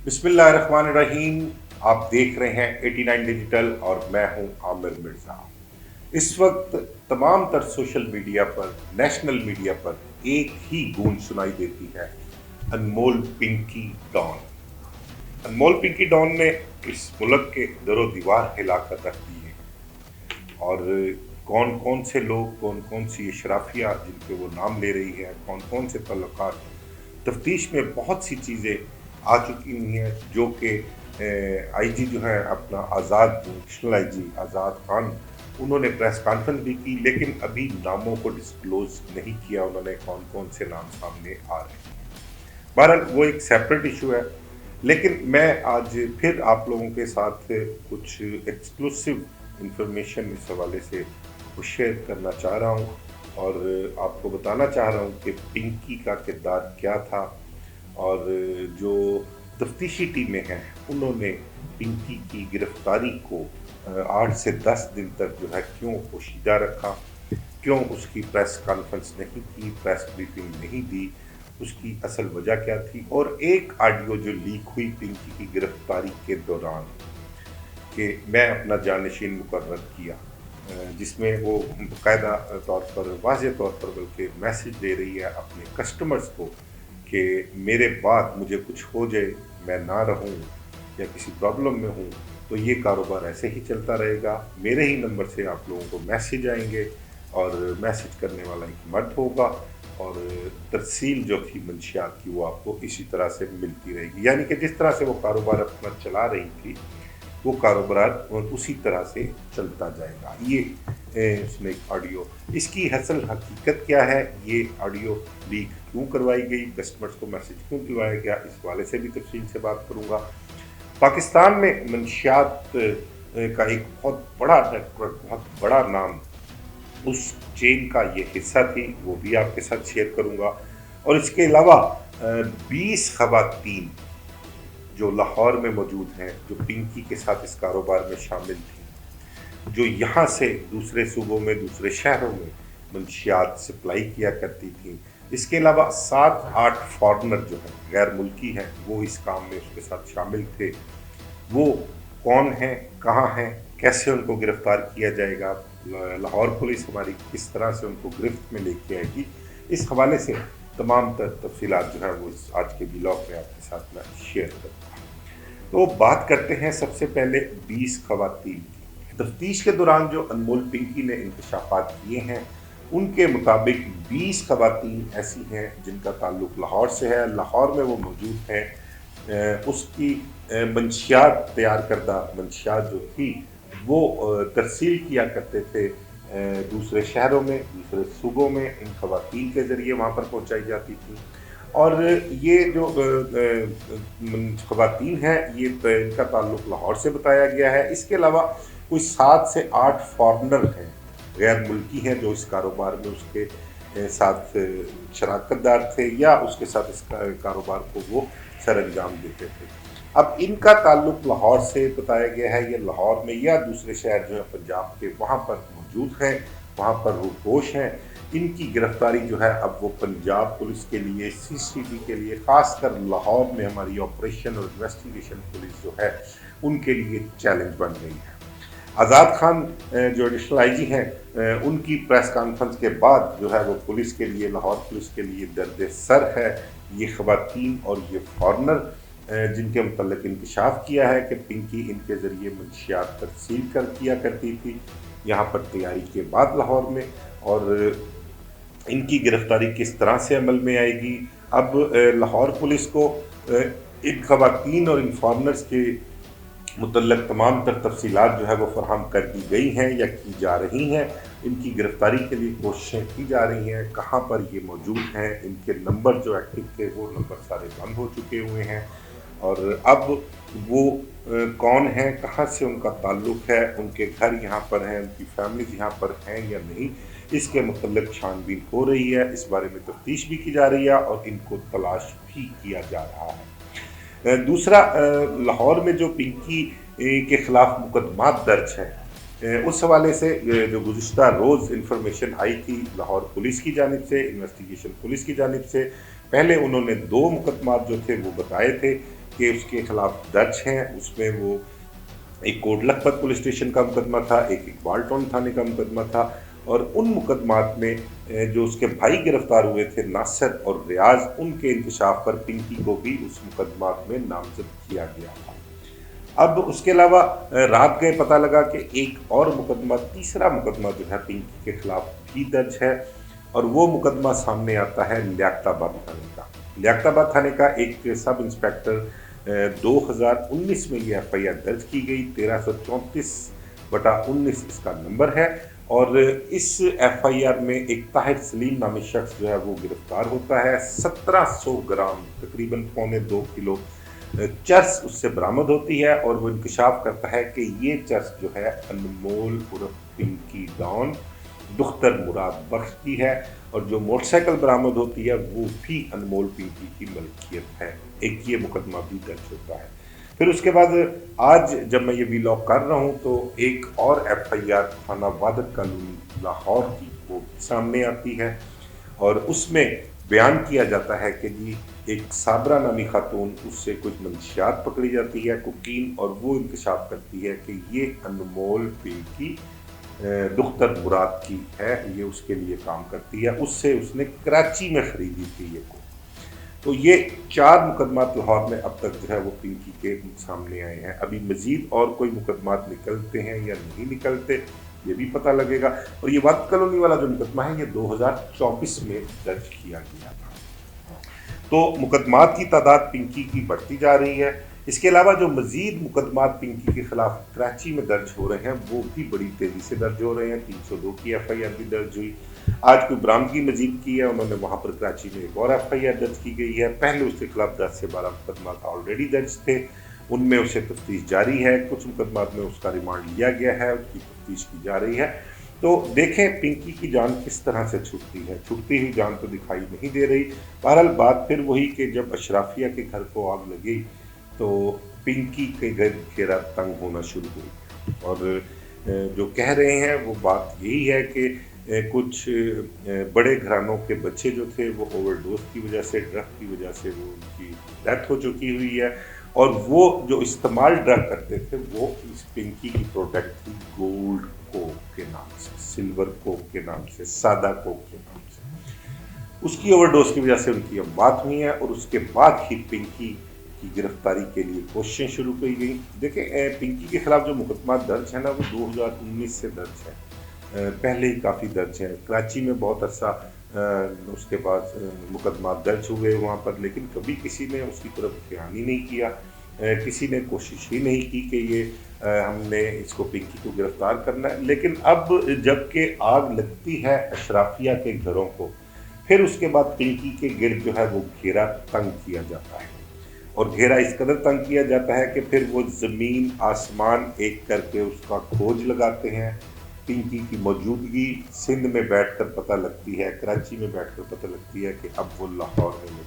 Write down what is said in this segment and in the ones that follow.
बिस्मिल्लाहिर्रहमानिर्रहीम। आप देख रहे हैं 89 डिजिटल और मैं हूं आमिर मिर्जा। इस वक्त तमाम तर सोशल मीडिया पर, नेशनल मीडिया पर एक ही गूंज सुनाई देती है, अनमोल पिंकी डॉन। अनमोल पिंकी डॉन ने इस मुल्क के दरो दीवार हिलाकर रख दिए और कौन कौन से लोग, कौन कौन सी अशराफिया जिनके वो नाम ले रही है, कौन कौन से तल्लुकात, तफ्तीश में बहुत सी चीज़ें आ चुकी हुई हैं जो कि आईजी जो है अपना आज़ाद, नेशनल आईजी आज़ाद खान, उन्होंने प्रेस कॉन्फ्रेंस भी की, लेकिन अभी नामों को डिस्क्लोज नहीं किया उन्होंने, कौन कौन से नाम सामने आ रहे हैं। बहरहाल वो एक सेपरेट इशू है, लेकिन मैं आज फिर आप लोगों के साथ कुछ एक्सक्लूसिव इंफॉर्मेशन इस हवाले से शेयर करना चाह रहा हूँ और आपको बताना चाह रहा हूँ कि पिंकी का किरदार क्या था और जो तफ्तीशी टीमें हैं उन्होंने पिंकी की गिरफ्तारी को 8 से 10 दिन तक जो है क्यों पोशीदा रखा, क्यों उसकी प्रेस कॉन्फ्रेंस नहीं की, प्रेस ब्रीफिंग नहीं दी, उसकी असल वजह क्या थी। और एक ऑडियो जो लीक हुई पिंकी की गिरफ्तारी के दौरान कि मैं अपना जानशीन मुकर्रर किया, जिसमें वो बाकायदा तौर पर, वाज़ेह तौर पर बल्कि मैसेज दे रही है अपने कस्टमर्स को कि मेरे बाद मुझे कुछ हो जाए, मैं ना रहूं या किसी प्रॉब्लम में हूं, तो ये कारोबार ऐसे ही चलता रहेगा। मेरे ही नंबर से आप लोगों को मैसेज आएंगे और मैसेज करने वाला एक मर्द होगा और तरसील जो थी मंशियात की वो आपको इसी तरह से मिलती रहेगी। यानी कि जिस तरह से वो कारोबार अपना चला रही थी वो कारोबार उसी तरह से चलता जाएगा। ये उसमें एक ऑडियो, इसकी असल हकीकत क्या है, ये ऑडियो लीक क्यों करवाई गई, कस्टमर्स को मैसेज क्यों दिलवाया गया, इस वाले से भी तफसील से बात करूँगा। पाकिस्तान में मंशियात का एक बहुत बड़ा नेटवर्क, बहुत बड़ा नाम, उस चेन का ये हिस्सा थी, वो भी आपके साथ शेयर करूँगा। और इसके अलावा 20 खवातीन जो लाहौर में मौजूद हैं, जो पिंकी के साथ इस कारोबार में शामिल थी, जो यहाँ से दूसरे सूबों में, दूसरे शहरों में मंशियात सप्लाई किया करती थी। इसके अलावा 7-8 फॉरनर जो हैं, गैर मुल्की हैं, वो इस काम में उसके साथ शामिल थे। वो कौन हैं, कहाँ हैं, कैसे उनको गिरफ्तार किया जाएगा, लाहौर पुलिस हमारी किस तरह से उनको गिरफ्त में लेके आएगी, इस हवाले से तमाम तफसीलात जो है वो आज के ब्लॉग में आपके साथ मैं शेयर करूँगा। तो बात करते हैं सबसे पहले 20 खवातीन की। तफ्तीश के दौरान जो अनमोल पिंकी ने इंकशाफात किए हैं उनके मुताबिक 20 खवातीन ऐसी हैं जिनका ताल्लुक लाहौर से है, लाहौर में वो मौजूद हैं। उसकी मंशियात, तैयार करदा मंशियात जो थी वो तरसील किया करते थे दूसरे शहरों में, दूसरे सूबों में, इन खवातीन के ज़रिए वहाँ पर पहुँचाई जाती थी। और ये जो खवातीन हैं, ये इनका ताल्लुक लाहौर से बताया गया है। इसके अलावा कोई 7 से 8 फॉरनर हैं, गैर मुल्की हैं, जो इस कारोबार में उसके साथ शराकतदार थे या उसके साथ इस कारोबार को वो सर अंजाम देते थे। अब इनका ताल्लुक लाहौर से बताया गया है, ये लाहौर में या दूसरे शहर जो है पंजाब के, वहाँ पर मौजूद हैं, वहाँ पर रूपोश हैं। इनकी गिरफ्तारी जो है अब वो पंजाब पुलिस के लिए, सीसीबी के लिए, ख़ासकर लाहौर में हमारी ऑपरेशन और इन्वेस्टिगेशन पुलिस जो है उनके लिए चैलेंज बन गई है। आज़ाद खान जो एडिशनल आईजी हैं, उनकी प्रेस कॉन्फ्रेंस के बाद जो है वो पुलिस के लिए, लाहौर पुलिस के लिए दर्द सर है ये खवातीन और ये फॉरनर जिनके मुतल्लिक इंकशाफ किया है कि पिंकी इनके ज़रिए मंशियात तरसील किया करती थी यहाँ पर तैयारी के बाद लाहौर में, और इनकी गिरफ्तारी किस तरह से अमल में आएगी। अब लाहौर पुलिस को इन खवातीन और इन फॉरनर्स के मुतल्लिक तमाम तर तफसीलात जो है वो फराहम कर दी गई हैं या की जा रही हैं। इनकी गिरफ्तारी के लिए कोशिशें की जा रही हैं, कहाँ पर ये मौजूद हैं, इनके नंबर जो एक्टिव थे वो नंबर सारे बंद हो चुके हुए हैं, और अब वो कौन हैं, कहाँ से उनका ताल्लुक़ है, उनके घर यहाँ पर हैं, उनकी फैमिलीज यहाँ पर हैं या नहीं, इसके मुतल्लिक छानबीन हो रही है। इस बारे में तफ्तीश भी की जा रही है और इनको तलाश भी किया जा रहा है। दूसरा, लाहौर में जो पिंकी के ख़िलाफ़ मुकदमा दर्ज है, उस हवाले से जो गुज़िश्ता रोज़ इन्फॉर्मेशन आई थी लाहौर पुलिस की जानिब से, इन्वेस्टिगेशन पुलिस की जानिब से, पहले उन्होंने 2 मुकदमात जो थे वो बताए थे के उसके खिलाफ दर्ज हैं। उसमें वो एक कोट लखपत पुलिस स्टेशन का मुकदमा था, एक इकबाल टाउन थाने का मुकदमा था, और उन मुकदमात में जो उसके भाई गिरफ्तार हुए थे नासिर और रियाज, उनके इंकशाफ पर पिंकी को भी उस मुकदमात में नामजद किया गया था। अब उसके अलावा रात गए पता लगा कि एक और मुकदमा, तीसरा मुकदमा जो है पिंकी के खिलाफ भी दर्ज है, और वो मुकदमा सामने आता है लियाकताबाद थाने का। लियाकताबाद थाने का एक सब इंस्पेक्टर 2019 में ये एफआईआर दर्ज की गई, 1334/19 इसका नंबर है। और इस एफआईआर में एक ताहिर सलीम नामी शख्स जो है वो गिरफ्तार होता है। 1700 ग्राम तकरीबन 2.25 किलो चर्स उससे बरामद होती है, और वो इंकशाफ करता है कि ये चर्स जो है अनमोल उर्फ पिंकी डॉन दुख्तर मुराद बख्श की है, और जो मोटरसाइकिल बरामद होती है वो भी अनमोल पिंकी की मलकियत है। एक ये मुकदमा भी दर्ज होता है। फिर उसके बाद आज जब मैं ये वीलॉग कर रहा हूँ तो एक और एफआईआर थाना वादक कॉलोनी लाहौर की वो सामने आती है, और उसमें बयान किया जाता है कि जी एक साबरा नामी खातून, उससे कुछ मंशियात पकड़ी जाती है कुकीन, और वो इंकशाफ करती है कि ये अनमोल पिंकी दुख्तर मुराद की है, ये उसके लिए काम करती है, उससे उसने कराची में ख़रीदी थी ये को। तो ये 4 मुकदमात लाहौर में अब तक जो है वो पिंकी के सामने आए हैं। अभी मज़ीद और कोई मुकदमात निकलते हैं या नहीं निकलते ये भी पता लगेगा। और ये वाद कॉलोनी वाला जो मुकदमा है ये 2024 में दर्ज किया गया था। तो मुकदमात की तादाद पिंकी की बढ़ती जा रही है। इसके अलावा जो मज़ीद मुकदमात पिंकी के खिलाफ कराची में दर्ज हो रहे हैं वो भी बड़ी तेज़ी से दर्ज हो रहे हैं। 302 की एफआईआर भी दर्ज हुई। आज कोई बरामदगी मजीद की है, उन्होंने वहाँ पर कराची में एक और एफआईआर दर्ज की गई है। पहले उसके खिलाफ 10 से 12 मुकदमात ऑलरेडी दर्ज थे, उनमें उसे तफ्तीश जारी है। कुछ मुकदमात में उसका रिमांड लिया गया है, उसकी तफ्तीश की जा रही है। तो देखें पिंकी की जान किस तरह से छूटती है। छूटती हुई जान तो दिखाई नहीं दे रही। बहरहाल बात फिर वही कि जब अशराफिया के घर को आग लगी तो पिंकी के घर घेरा तंग होना शुरू हुई, और जो कह रहे हैं वो बात यही है कि कुछ बड़े घरानों के बच्चे जो थे वो ओवरडोज की वजह से, ड्रग की वजह से वो उनकी डेथ हो चुकी हुई है, और वो जो इस्तेमाल ड्रग करते थे वो इस पिंकी की प्रोडक्ट थी गोल्ड कोक के नाम से, सिल्वर कोक के नाम से, सादा कोक के नाम से। उसकी ओवरडोज की वजह से उनकी अब बात हुई है, और उसके बाद ही पिंकी की गिरफ्तारी के लिए कोशिशें शुरू की गई। देखें पिंकी के खिलाफ जो मुकदमा दर्ज है ना वो 2019 से दर्ज है, पहले ही काफ़ी दर्ज है। कराची में बहुत अर्सा उसके बाद मुकदमा दर्ज हुए वहाँ पर, लेकिन कभी किसी ने उसकी तरफ ध्यान ही नहीं किया, किसी ने कोशिश ही नहीं की कि ये हमने इसको पिंकी को गिरफ्तार करना है। लेकिन अब जबकि आग लगती है अशराफिया के घरों को, फिर उसके बाद पिंकी के गिर्द जो है वो घेरा तंग किया जाता है, और घेरा इस कदर तंग किया जाता है कि फिर वो ज़मीन आसमान एक करके उसका खोज लगाते हैं। पिंकी की मौजूदगी सिंध में बैठकर पता लगती है, कराची में बैठकर पता लगती है कि अब वो लाहौर में नहीं है।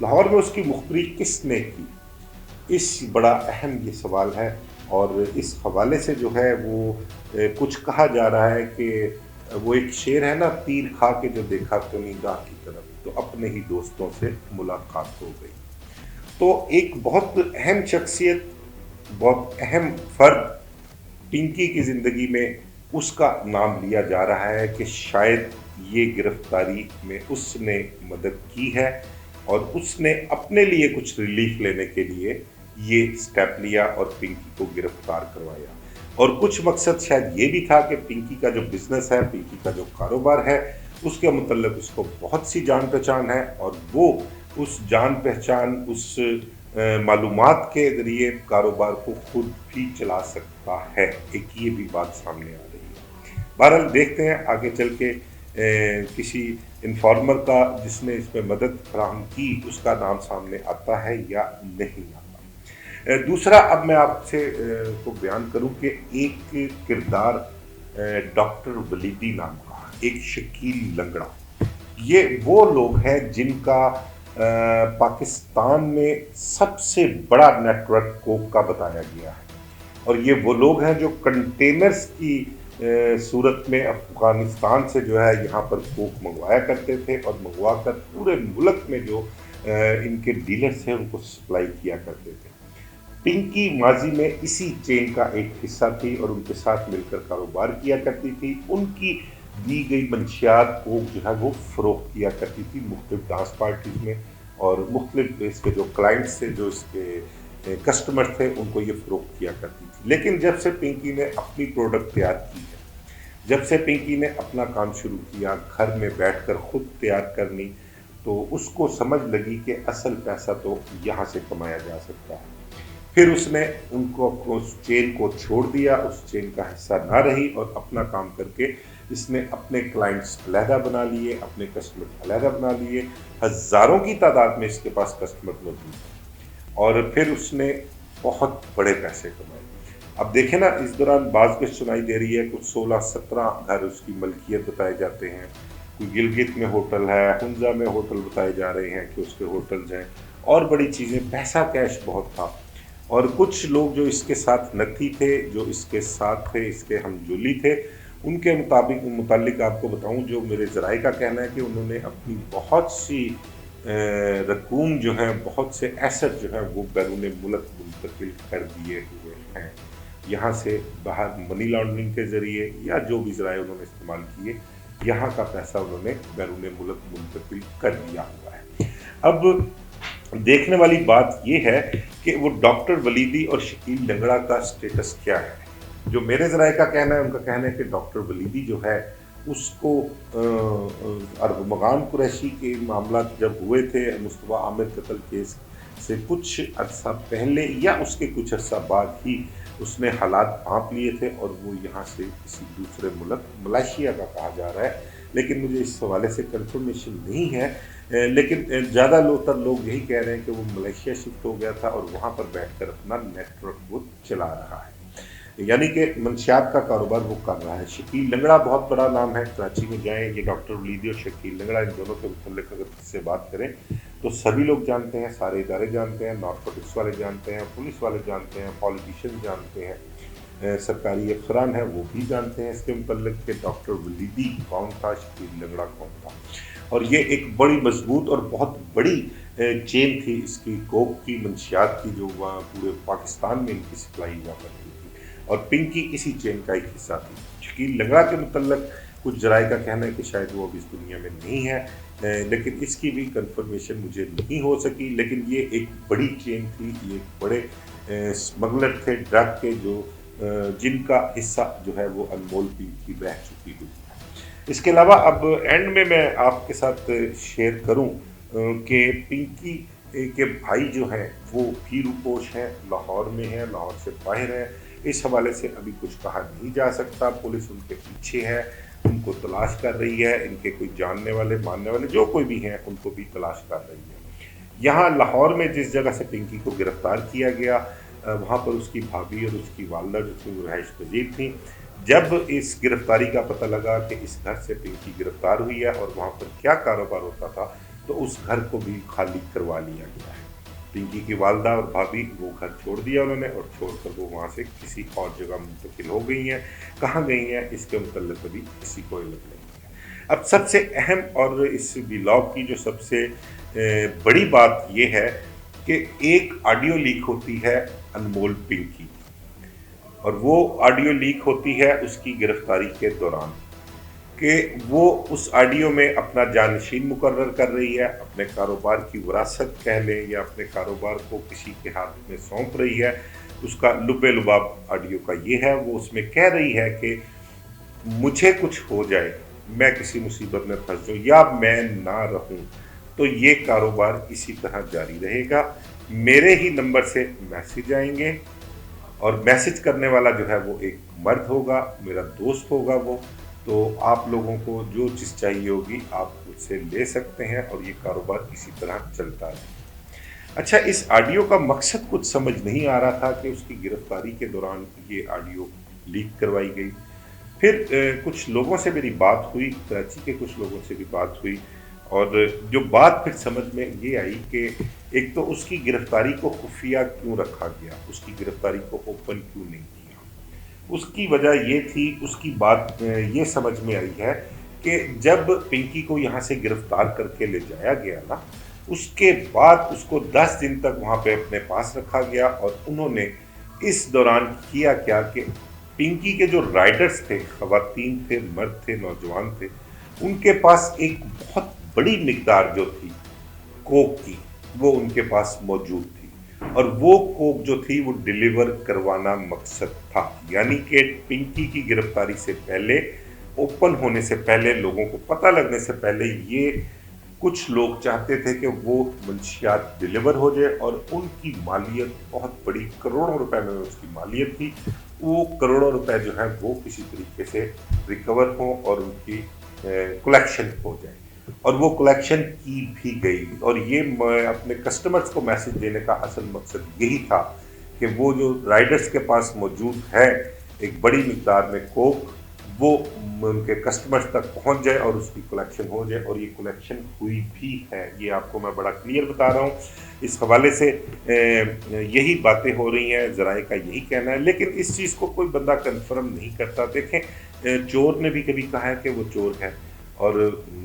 लाहौर में उसकी मुखबरी किसने की, इस बड़ा अहम ये सवाल है। और इस हवाले से जो है वो कुछ कहा जा रहा है कि वो एक शेर है ना, तीर खा के जो देखा तो निगाह की तरफ, तो अपने ही दोस्तों से मुलाकात हो गई। तो एक बहुत अहम शख्सियत, बहुत अहम फर्द पिंकी की ज़िंदगी में उसका नाम लिया जा रहा है कि शायद ये गिरफ्तारी में उसने मदद की है, और उसने अपने लिए कुछ रिलीफ लेने के लिए ये स्टेप लिया और पिंकी को गिरफ्तार करवाया। और कुछ मकसद शायद ये भी था कि पिंकी का जो बिज़नेस है, पिंकी का जो कारोबार है, उसके मुतल्लिक़ उसको बहुत सी जान पहचान है, और वो उस जान पहचान, उस मालूमात के ज़रिए कारोबार को खुद भी चला सकता है। एक ये भी बात सामने आ रही है। बहरहाल देखते हैं आगे चल के किसी इन्फॉर्मर का जिसने इसमें मदद फराहम की उसका नाम सामने आता है या नहीं आता। दूसरा अब मैं आपसे को बयान करूं कि एक किरदार डॉक्टर वलीदी नाम का एक शकील लंगड़ा, ये वो लोग हैं जिनका पाकिस्तान में सबसे बड़ा नेटवर्क कोक का बताया गया है, और ये वो लोग हैं जो कंटेनर्स की सूरत में अफ़गानिस्तान से जो है यहाँ पर कोक मंगवाया करते थे, और मंगवा कर पूरे मुल्क में जो इनके डीलर्स हैं उनको सप्लाई किया करते थे। पिंकी माजी में इसी चेन का एक हिस्सा थी और उनके साथ मिलकर कारोबार किया करती थी। उनकी दी गई मंशियात को जो है वो फ़रोख्त किया करती थी मुख्तलिफ डांस पार्टीज में, और मुख्तलिफ इसके जो क्लाइंट्स थे, जो इसके कस्टमर थे, उनको ये फ़रोख्त किया करती थी। लेकिन जब से पिंकी ने अपनी प्रोडक्ट तैयार की है, जब से पिंकी ने अपना काम शुरू किया, घर में बैठकर खुद तैयार करनी, तो उसको समझ लगी कि असल पैसा तो यहाँ से कमाया जा सकता है। फिर उसने उनको उस चेन को छोड़ दिया, उस चेन का हिस्सा ना रही और अपना काम करके इसने अपने क्लाइंट्स अलहदा बना लिए, अपने कस्टमर अलहदा बना लिए। हज़ारों की तादाद में इसके पास कस्टमर मौजूद हैं और फिर उसने बहुत बड़े पैसे कमाए। अब देखें ना, इस दौरान बाज़ कुछ सुनाई दे रही है, कुछ 16-17 घर उसकी मलकियत बताए जाते हैं। कोई गिलगित में होटल है, हुंजा में होटल बताए जा रहे हैं कि उसके होटल्स हैं, और बड़ी चीज़ें, पैसा कैश बहुत था। और कुछ लोग जो इसके साथ नथी थे, जो इसके साथ थे, इसके हमजोली थे, उनके मुतालिक आपको बताऊं, जो मेरे ज़राए का कहना है कि उन्होंने अपनी बहुत सी रकूम जो है, बहुत से एसेट जो है वो बैरून मुल्क मुंतकिल कर दिए हुए हैं। यहाँ से बाहर मनी लॉन्ड्रिंग के ज़रिए या जो भी ज़राए उन्होंने इस्तेमाल किए, यहाँ का पैसा उन्होंने बैरून मुल्क मुंतकिल कर दिया हुआ है। अब देखने वाली बात यह है कि वो डॉक्टर वलीदी और शकील लंगड़ा का स्टेटस क्या है। जो मेरे ज़राए का कहना है, उनका कहना है कि डॉक्टर वलीदी जो है उसको अरमगान कुरैशी के मामला जब हुए थे, मुस्तफ़ा आमिर कत्ल केस से कुछ अरसा पहले या उसके कुछ अरसा बाद ही उसने हालात भांप लिए थे और वो यहाँ से किसी दूसरे मुल्क मलेशिया का कहा जा रहा है, लेकिन मुझे इस हवाले से कंफर्मेशन नहीं है। लेकिन ज़्यादा लोग यही कह रहे हैं कि वो मलेशिया शिफ्ट हो गया था और वहाँ पर बैठकर अपना नेटवर्क वो चला रहा है, यानी कि मंशियात का कारोबार वो कर रहा है। शकील लंगड़ा बहुत बड़ा नाम है, कराची में जाएं, ये डॉक्टर वलीदी और शकील लंगड़ा, इन दोनों के मुतल्लिक़ अगर किसी से बात करें तो सभी लोग जानते हैं, सारे इदारे जानते हैं, नारकोटिक्स वाले जानते हैं, पुलिस वाले जानते हैं, पॉलिटिशियन जानते हैं, सरकारी अफसरान हैं वो भी जानते हैं इसके मुतल्लिक़ कि डॉक्टर वलीदी कौन था, शकील लंगड़ा कौन था। और ये एक बड़ी मजबूत और बहुत बड़ी चेन थी इसकी, कोक की, मंशियात की, जो पूरे पाकिस्तान में इनकी सप्लाई हुआ करती थी, और पिंकी इसी चेन का एक हिस्सा थी। शकील लंगड़ा के मुतल्लिक़ कुछ ज़राए का कहना है कि शायद वो अब इस दुनिया में नहीं है, लेकिन इसकी भी कंफर्मेशन मुझे नहीं हो सकी। लेकिन ये एक बड़ी चेन थी, ये एक बड़े स्मगलर थे ड्रग के, जो जिनका हिस्सा जो है वो अनमोल पिंकी बह चुकी हुई है। इसके अलावा अब एंड में मैं आपके साथ शेयर करूं कि पिंकी के भाई जो हैं वो भी रूपोश हैं, लाहौर में हैं, लाहौर से बाहर हैं। इस हवाले से अभी कुछ कहा नहीं जा सकता, पुलिस उनके पीछे है, उनको तलाश कर रही है, इनके कोई जानने वाले मानने वाले जो कोई भी हैं उनको भी तलाश कर रही है। यहाँ लाहौर में जिस जगह से पिंकी को गिरफ़्तार किया गया, वहाँ पर उसकी भाभी और उसकी वालदा जो थी वो रहाइश पजीर थी। जब इस गिरफ़्तारी का पता लगा कि इस घर से पिंकी गिरफ़्तार हुई है और वहाँ पर क्या कारोबार होता था, तो उस घर को भी खाली करवा लिया गया है। पिंकी की वालदा और भाभी वो घर छोड़ दिया उन्होंने, और छोड़कर वो वहाँ से किसी और जगह मुंतकिल हो गई हैं। कहाँ गई हैं इसके मुतल्लिक़ अभी किसी को इल्म नहीं है। अब सबसे अहम और इस व्लॉग की जो सबसे बड़ी बात ये है कि एक ऑडियो लीक होती है अनमोल पिंकी, और वो ऑडियो लीक होती है उसकी गिरफ़्तारी के दौरान, कि वो उस ऑडियो में अपना जानशीन मुकर्रर कर रही है, अपने कारोबार की विरासत कह लें या अपने कारोबार को किसी के हाथ में सौंप रही है। उसका लुबे लुबाब ऑडियो का ये है, वो उसमें कह रही है कि मुझे कुछ हो जाए, मैं किसी मुसीबत में फंस जाऊँ या मैं ना रहूँ, तो ये कारोबार इसी तरह जारी रहेगा। मेरे ही नंबर से मैसेज आएंगे और मैसेज करने वाला जो है वो एक मर्द होगा, मेरा दोस्त होगा वो, तो आप लोगों को जो चीज़ चाहिए होगी आप उससे ले सकते हैं और ये कारोबार इसी तरह चलता है। अच्छा, इस ऑडियो का मकसद कुछ समझ नहीं आ रहा था कि उसकी गिरफ़्तारी के दौरान ये ऑडियो लीक करवाई गई। फिर कुछ लोगों से मेरी बात हुई, कराची के कुछ लोगों से भी बात हुई, और जो बात फिर समझ में ये आई कि एक तो उसकी गिरफ़्तारी को खुफिया क्यों रखा गया, उसकी गिरफ़्तारी को ओपन क्यों नहीं किया। उसकी वजह ये थी, उसकी बात ये समझ में आई है कि जब पिंकी को यहाँ से गिरफ़्तार करके ले जाया गया ना, اس کے بعد اس کو 10 دن تک وہاں پہ اپنے پاس رکھا گیا، اور انہوں نے اس دوران کیا کیا کہ پنکی کے جو رائڈرز تھے، خواتین تھے، مرد تھے، نوجوان تھے، ان کے پاس ایک بہت بڑی مقدار جو تھی کوک کی، وہ ان کے پاس موجود تھی، اور وہ کوک جو تھی وہ ڈیلیور کروانا مقصد تھا، یعنی کہ پنکی کی گرفتاری سے پہلے، اوپن ہونے سے پہلے، لوگوں کو پتہ لگنے سے پہلے، یہ کچھ لوگ چاہتے تھے کہ وہ منشیات ڈیلیور ہو جائے، اور ان کی مالیت بہت بڑی، کروڑوں روپے میں اس کی مالیت تھی، وہ کروڑوں روپے جو ہیں وہ کسی طریقے سے ریکور ہوں اور ان کی کلیکشن ہو جائے، اور وہ کلیکشن کی بھی گئی، اور یہ اپنے کسٹمرز کو میسج دینے کا اصل مقصد یہی تھا کہ وہ جو رائڈرز کے پاس موجود ہے ایک بڑی مقدار میں کوک، وہ ان کے کسٹمرز تک پہنچ جائے اور اس کی کلیکشن ہو جائے، اور یہ کلیکشن ہوئی بھی ہے۔ یہ آپ کو میں بڑا کلیئر بتا رہا ہوں، اس حوالے سے یہی باتیں ہو رہی ہیں، ذرائع کا یہی کہنا ہے، لیکن اس چیز کو کوئی بندہ کنفرم نہیں کرتا۔ دیکھیں، چور نے بھی کبھی کہا ہے کہ وہ چور ہے، اور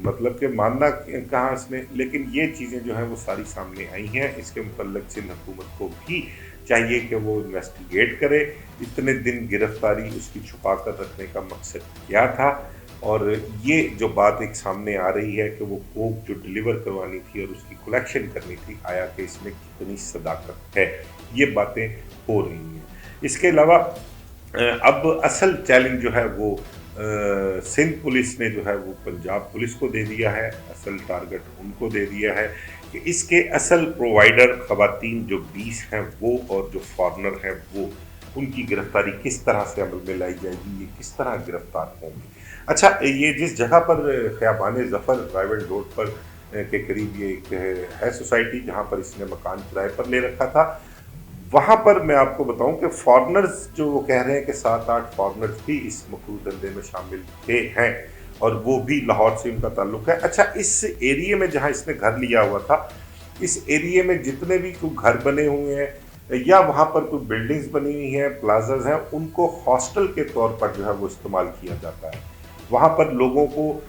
مطلب کہ ماننا کہاں اس نے، لیکن یہ چیزیں جو ہیں وہ ساری سامنے آئی ہیں۔ اس کے متعلق سندھ حکومت کو بھی چاہیے کہ وہ انویسٹیگیٹ کرے، اتنے دن گرفتاری اس کی چھپا کر رکھنے کا مقصد کیا تھا، اور یہ جو بات ایک سامنے آ رہی ہے کہ وہ کوک جو ڈیلیور کروانی تھی اور اس کی کلیکشن کرنی تھی، آیا کہ اس میں کتنی صداقت ہے، یہ باتیں ہو رہی ہیں۔ اس کے علاوہ اب اصل چیلنج جو ہے وہ سندھ پولیس نے جو ہے وہ پنجاب پولیس کو دے دیا ہے، اصل ٹارگٹ ان کو دے دیا ہے کہ اس کے اصل پرووائڈر خواتین جو 20 ہیں وہ، اور جو فارنر ہیں وہ، ان کی گرفتاری کس طرح سے عمل میں لائی جائے گی، یہ کس طرح گرفتار ہوں گی۔ اچھا، یہ جس جگہ پر خیابان ظفر رائیول روڈ پر کے قریب یہ ایک ہے سوسائٹی جہاں پر اس نے مکان کرائے پر لے رکھا تھا، وہاں پر میں آپ کو بتاؤں کہ فارنرز جو وہ کہہ رہے ہیں کہ 7-8 فارنرز بھی اس مکروہ دھندے میں شامل تھے ہیں، اور وہ بھی لاہور سے ان کا تعلق ہے۔ اچھا، اس ایریے میں جہاں اس نے گھر لیا ہوا تھا، اس ایریے میں جتنے بھی کوئی گھر بنے ہوئے ہیں یا وہاں پر کوئی بلڈنگز بنی ہوئی ہیں، پلازاز ہیں، ان کو ہاسٹل کے طور پر جو ہے وہ استعمال کیا جاتا ہے۔ وہاں پر لوگوں کو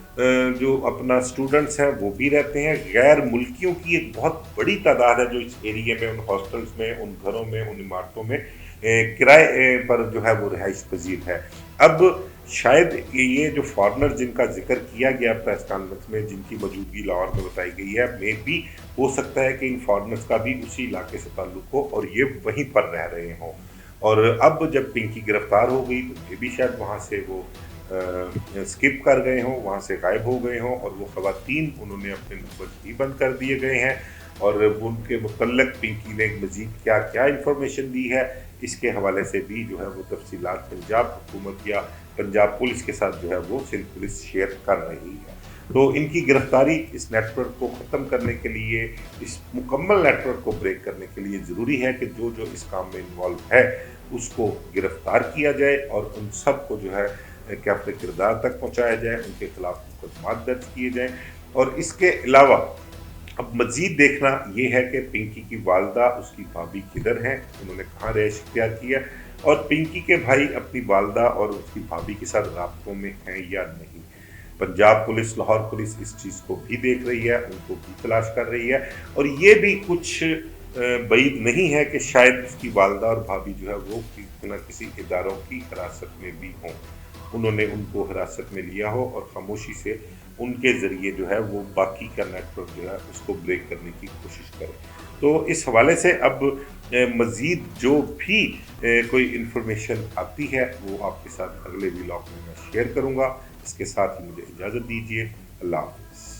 جو اپنا اسٹوڈنٹس ہیں وہ بھی رہتے ہیں، غیر ملکیوں کی ایک بہت بڑی تعداد ہے جو اس ایریے میں، ان ہاسٹلز میں، ان گھروں میں، ان عمارتوں میں کرائے پر جو ہے وہ رہائش پذیر ہے۔ اب شاید یہ جو فارنر جن کا ذکر کیا گیا پریس کانفرنس میں، جن کی موجودگی لاہور میں بتائی گئی ہے، میں بھی ہو سکتا ہے کہ ان فارنرز کا بھی اسی علاقے سے تعلق ہو اور یہ وہیں پر رہ رہے ہوں، اور اب جب پنکی گرفتار ہو گئی تو یہ بھی شاید وہاں سے وہ اسکپ کر گئے ہوں، وہاں سے غائب ہو گئے ہوں، اور وہ خواتین انہوں نے اپنے نمبر بھی بند کر دیے گئے ہیں، اور ان کے متعلق پنکی نے مزید کیا کیا انفارمیشن دی ہے، اس کے حوالے سے بھی جو ہے وہ تفصیلات پنجاب حکومت یا پنجاب پولیس کے ساتھ جو ہے وہ سندھ پولیس شیئر کر رہی ہے۔ تو ان کی گرفتاری اس نیٹ ورک کو ختم کرنے کے لیے، اس مکمل نیٹ ورک کو بریک کرنے کے لیے ضروری ہے کہ جو جو اس کام میں انوالو ہے اس کو گرفتار کیا جائے، اور ان سب کو جو ہے کیفر کردار تک پہنچایا جائے، ان کے خلاف مقدمات درج کیے جائیں۔ اور اس کے علاوہ اب مزید دیکھنا یہ ہے کہ پنکی کی والدہ، اس کی بھابھی کدھر ہیں، انہوں نے کہاں رہائش اختیار کی ہے، اور پنکی کے بھائی اپنی والدہ اور اس کی بھابھی کے ساتھ رابطوں میں ہیں یا نہیں۔ پنجاب پولیس، لاہور پولیس اس چیز کو بھی دیکھ رہی ہے، ان کو بھی تلاش کر رہی ہے، اور یہ بھی کچھ بعید نہیں ہے کہ شاید اس کی والدہ اور بھابھی جو ہے وہ کسی نہ کسی اداروں کی حراست میں بھی ہوں، انہوں نے ان کو حراست میں لیا ہو اور خاموشی سے ان کے ذریعے جو ہے وہ باقی کا نیٹ ورک جو ہے اس کو بریک کرنے کی کوشش کرے۔ تو اس حوالے سے اب مزید جو بھی کوئی انفارمیشن آتی ہے وہ آپ کے ساتھ اگلے ولاگ میں شیئر کروں گا۔ اس کے ساتھ ہی مجھے اجازت دیجیے، اللہ حافظ۔